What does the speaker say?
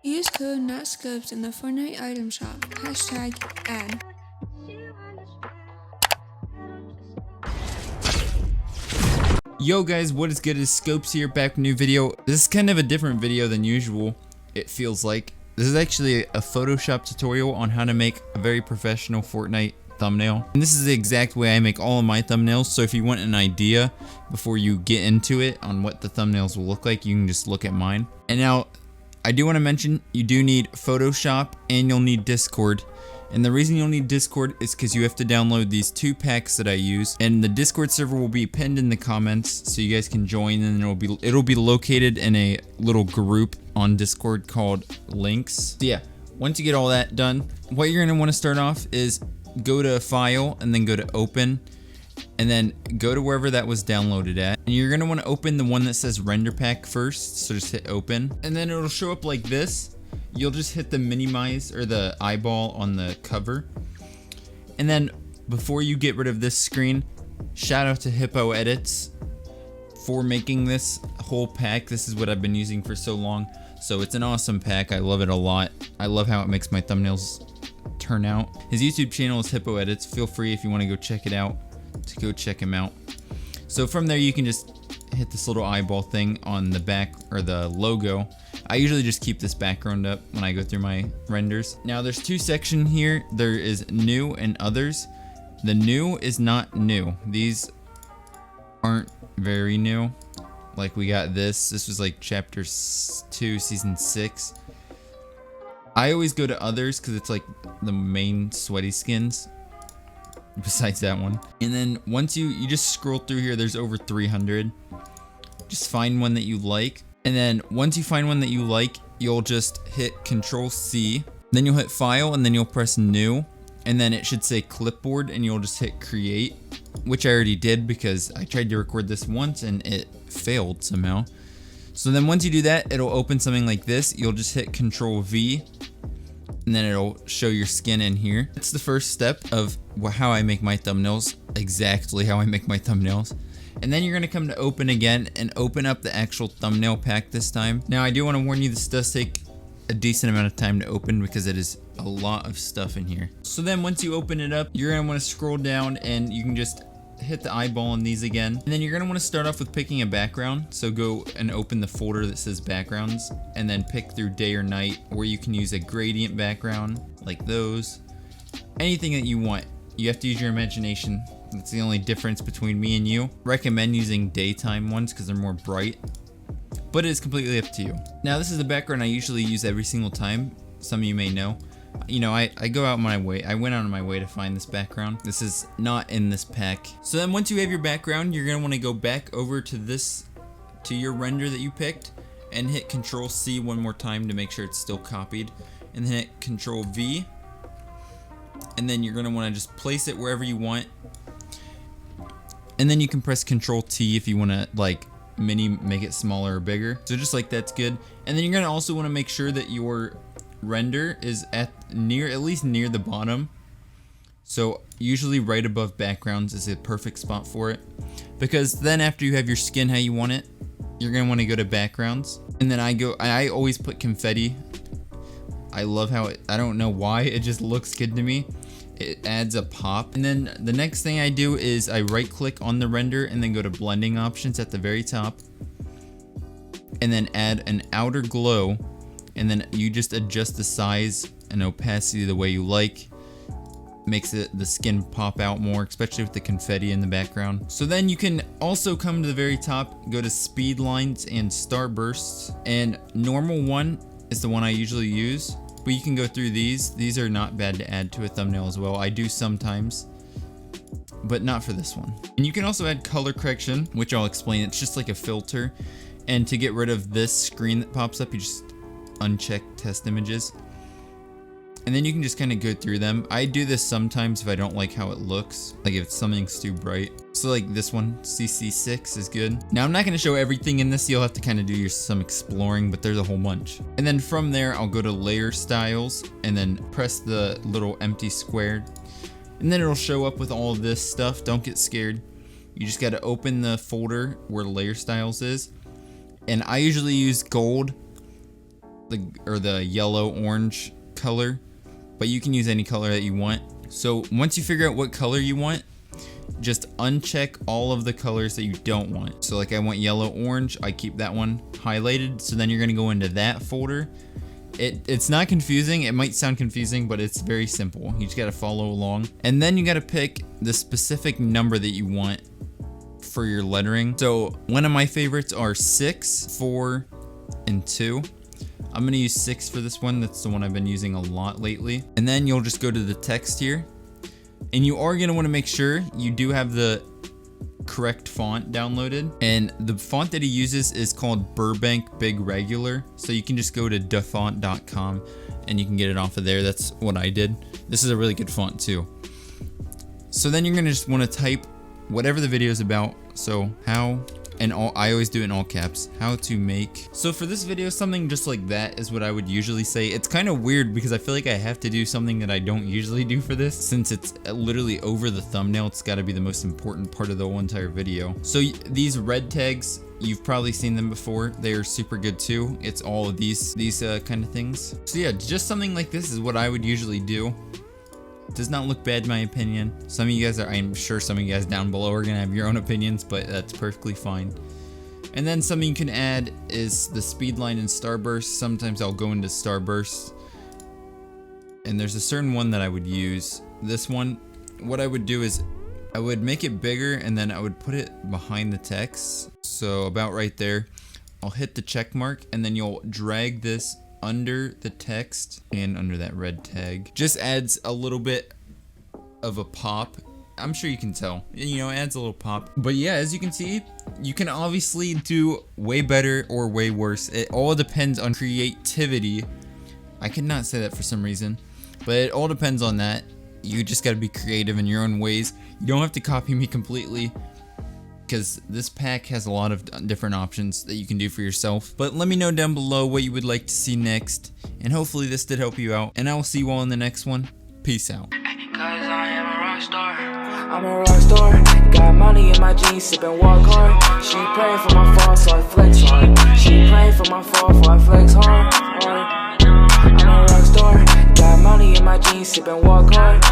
Use code NotScopez in the Fortnite item shop. #ad. Yo guys, what is good? It's Scopez here, back with a new video. This is kind of a different video than usual, it feels like. This is actually a Photoshop tutorial on how to make a very professional Fortnite thumbnail. And this is the exact way I make all of my thumbnails, so if you want an idea before you get into it on what the thumbnails will look like, you can just look at mine. And now, I do want to mention, you do need Photoshop and you'll need Discord. And the reason you'll need Discord is because you have to download these 2 packs that I use, and the Discord server will be pinned in the comments so you guys can join, and it'll be located in a little group on Discord called Links. So yeah, once you get all that done, what you're gonna want to start off is go to File and then go to Open, and then go to wherever that was downloaded at, and you're gonna want to open the one that says Render Pack first. So just hit Open, and then it'll show up like this. You'll just hit the minimize or the eyeball on the cover. And then before you get rid of this screen, shout out to Hippo Edits for making this whole pack. This is what I've been using for so long. So it's an awesome pack. I love it a lot. I love how it makes my thumbnails turn out. His YouTube channel is Hippo Edits. Feel free if you want to go check it out to go check him out. So from there you can just hit this little eyeball thing on the back or the logo. I usually just keep this background up when I go through my renders. Now there's 2 sections here. There is new and others. The new is not new. These aren't very new. Like we got this. This was like chapter 2, season 6. I always go to others because it's like the main sweaty skins. Besides that one. And then once you just scroll through here, there's over 300. Just find one that you like. And then once you find one that you like, you'll just hit Control C, then you'll hit File, and then you'll press New, and then it should say Clipboard, and you'll just hit Create, which I already did because I tried to record this once and it failed somehow. So then once you do that, it'll open something like this. You'll just hit Control V, and then it'll show your skin in here. It's the first step of how I make my thumbnails, exactly how I make my thumbnails. And then you're going to come to Open again and open up the actual thumbnail pack this time. Now I do want to warn you, this does take a decent amount of time to open because it is a lot of stuff in here. So then once you open it up, you're going to want to scroll down and you can just hit the eyeball on these again. And then you're going to want to start off with picking a background. So go and open the folder that says backgrounds and then pick through day or night, or you can use a gradient background like those. Anything that you want. You have to use your imagination. That's the only difference between me and you. Recommend using daytime ones because they're more bright, but it is completely up to you. Now this is the background I usually use every single time. Some of you may know. You know, I go out my way. I went out of my way to find this background. This is not in this pack. So then once you have your background, you're gonna want to go back over to your render that you picked and hit Control C one more time to make sure it's still copied, and then hit Control V. And then you're gonna want to just place it wherever you want. And then you can press Control T if you want to like make it smaller or bigger. So just like that's good. And then you're gonna also want to make sure that your render is at least near the bottom. So usually right above backgrounds is a perfect spot for it, because then after you have your skin how you want it, you're gonna want to go to backgrounds. And then I always put confetti. I love how I don't know why, it just looks good to me. It adds a pop. And then the next thing I do is I right click on the render and then go to blending options at the very top, and then add an outer glow, and then you just adjust the size and opacity the way you like. Makes the skin pop out more, especially with the confetti in the background. So then you can also come to the very top, go to speed lines and starbursts, and normal one is the one I usually use. But you can go through these. These are not bad to add to a thumbnail as well. I do sometimes, but not for this one. And you can also add color correction, which I'll explain. It's just like a filter. And to get rid of this screen that pops up, you just uncheck test images. And then you can just kind of go through them. I do this sometimes if I don't like how it looks, like if something's too bright. So like this one, CC6 is good. Now I'm not going to show everything in this. You'll have to kind of do some exploring, but there's a whole bunch. And then from there, I'll go to layer styles and then press the little empty square. And then it'll show up with all of this stuff. Don't get scared. You just got to open the folder where layer styles is. And I usually use gold the yellow orange color, but you can use any color that you want. So once you figure out what color you want, just uncheck all of the colors that you don't want. So like I want yellow orange, I keep that one highlighted. So then you're gonna go into that folder. It's not confusing. It might sound confusing, but it's very simple. You just gotta follow along. And then you gotta pick the specific number that you want for your lettering. So one of my favorites are 6, 4, and 2. I'm gonna use 6 for this one. That's the one I've been using a lot lately. And then you'll just go to the text here. And you are gonna wanna make sure you do have the correct font downloaded. And the font that he uses is called Burbank Big Regular. So you can just go to dafont.com and you can get it off of there. That's what I did. This is a really good font too. So then you're gonna just wanna type whatever the video is about. So how, and I always do it in all caps, how to make. So for this video, something just like that is what I would usually say. It's kind of weird because I feel like I have to do something that I don't usually do for this. Since it's literally over the thumbnail, it's gotta be the most important part of the whole entire video. So these red tags, you've probably seen them before. They are super good too. It's all of these kind of things. So yeah, just something like this is what I would usually do. Does not look bad in my opinion. Some of you guys I'm sure some of you guys down below are gonna have your own opinions, but that's perfectly fine. And then something you can add is the speed line and starburst. Sometimes I'll go into starburst. And there's a certain one that I would use. This one, what I would do is I would make it bigger and then I would put it behind the text. So about right there. I'll hit the check mark and then you'll drag this under the text and under that red tag. Just adds a little bit of a pop. I'm sure you can tell, you know, it adds a little pop. But yeah, as you can see, you can obviously do way better or way worse. It all depends on creativity. I could not say that for some reason, but it all depends on that. You just got to be creative in your own ways. You don't have to copy me completely, because this pack has a lot of different options that you can do for yourself. But let me know down below what you would like to see next, and hopefully this did help you out, and I will see you all in the next one. Peace out. I'm a rock star, got money in my jeans, sippin' walk hard. She praying for my fall, so I flex hard. She praying for my fall, so I flex hard. I'm a rock star, got money in my jeans, sippin' walk hard.